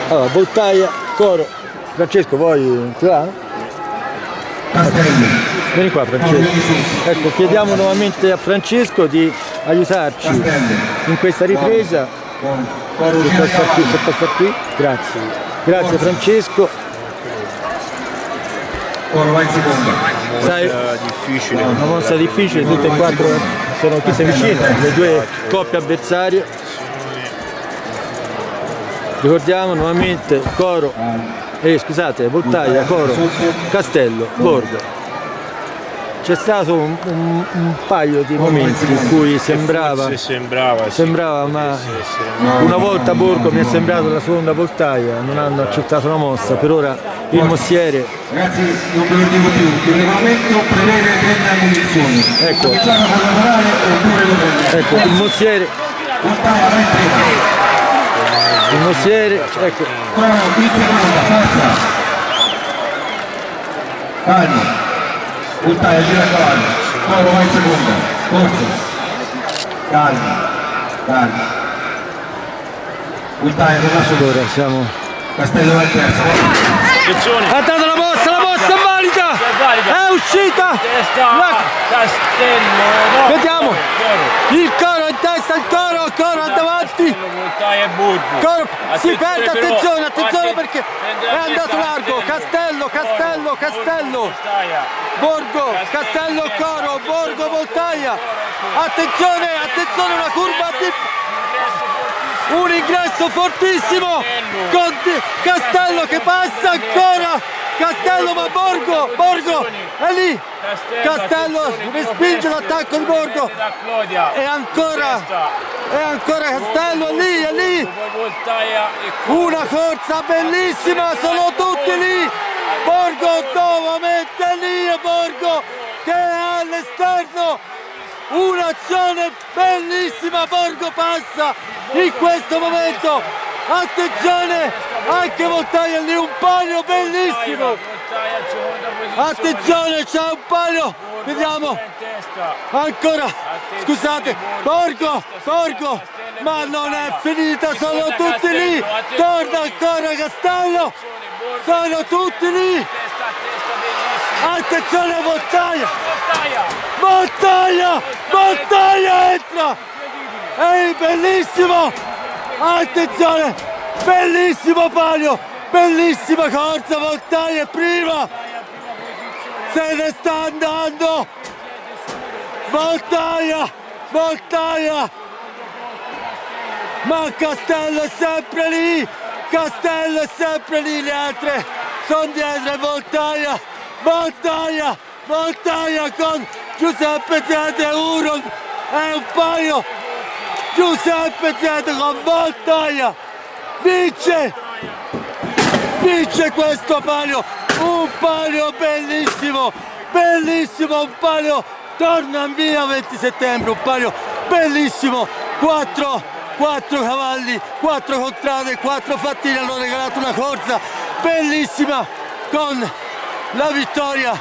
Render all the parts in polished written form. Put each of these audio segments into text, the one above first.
Allora, Voltaia, coro. Francesco, vuoi? Ti va? Vieni qua Francesco. Ecco, chiediamo nuovamente a Francesco di aiutarci in questa ripresa. Se passa qui. Grazie. Grazie Francesco. Sai, difficile. una mossa difficile, tutte e quattro sono tutte vicine, le due coppie avversarie. Ricordiamo nuovamente coro, scusate, Voltaia, coro, Castello, Borgo. C'è stato un paio di momenti in cui sembrava, ma una volta Borgo mi è sembrato la seconda Voltaia, non hanno accettato la mossa, per ora il Mossiere. Ragazzi, non ve lo dico più, il regolamento prevede 30 munizioni. Ecco, Cominciamo a lavorare oppure lo prendete. ecco, il Mossiere, Voltaia, vai in ecco. Coro, in seconda, forza. Calmo. Voltaia, gira a cavallo. Coro, vai in seconda. Forza. Calmo. Calmo. Voltaia, non lascio Ora siamo. Castello va in terza. Ha dato la mossa è valida! È uscita! Castello, no. Vediamo! Il coro in testa, il coro davanti! Voltaia e Borgo. Coro, si perde, però, attenzione perché è andato largo! Castello! Borgo, Castello, coro, Borgo, Voltaia! Attenzione, una curva un ingresso fortissimo con Castello che passa ancora, Castello ma Borgo è lì, Castello respinge l'attacco di Borgo e ancora Castello è lì, una corsa bellissima, sono tutti lì, Borgo nuovamente lì e Borgo che è all'esterno, un'azione bellissima, Borgo passa in questo momento, attenzione, anche Voltaia lì, un palio bellissimo, attenzione, c'è un palio, vediamo, ancora, scusate, Borgo, ma non è finita, sono tutti lì, torna ancora Castello, sono tutti lì, attenzione Voltaia entra, è bellissimo, attenzione, bellissimo palio, bellissima corsa, Voltaia prima, se ne sta andando, Voltaia, ma Castello è sempre lì, le altre sono dietro e Voltaia con Giuseppe Zete e Uron, è un paio, Giuseppe Zete con Voltaia, vince questo palio, un palio bellissimo, un palio, torna in via 20 settembre, un palio bellissimo, 4 cavalli, 4 contrade, 4 fattini, hanno regalato una corsa bellissima con la vittoria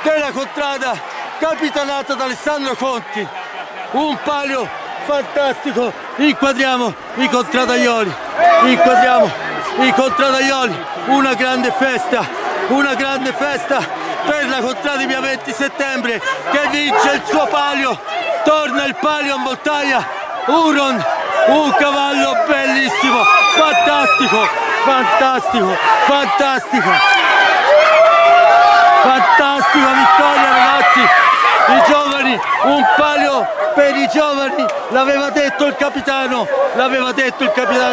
della contrada capitanata da Alessandro Conti, un palio fantastico, inquadriamo i contradaioli, una grande festa per la contrada di via 20 settembre che vince il suo palio, torna il palio a Voltaia, Uron, un cavallo bellissimo, fantastica vittoria ragazzi, i giovani, un palio per i giovani, l'aveva detto il capitano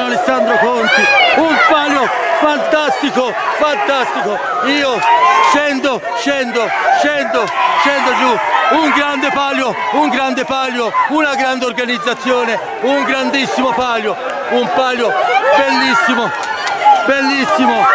Alessandro Conti, un palio fantastico, io scendo giù, un grande palio, una grande organizzazione, un grandissimo palio, un palio bellissimo,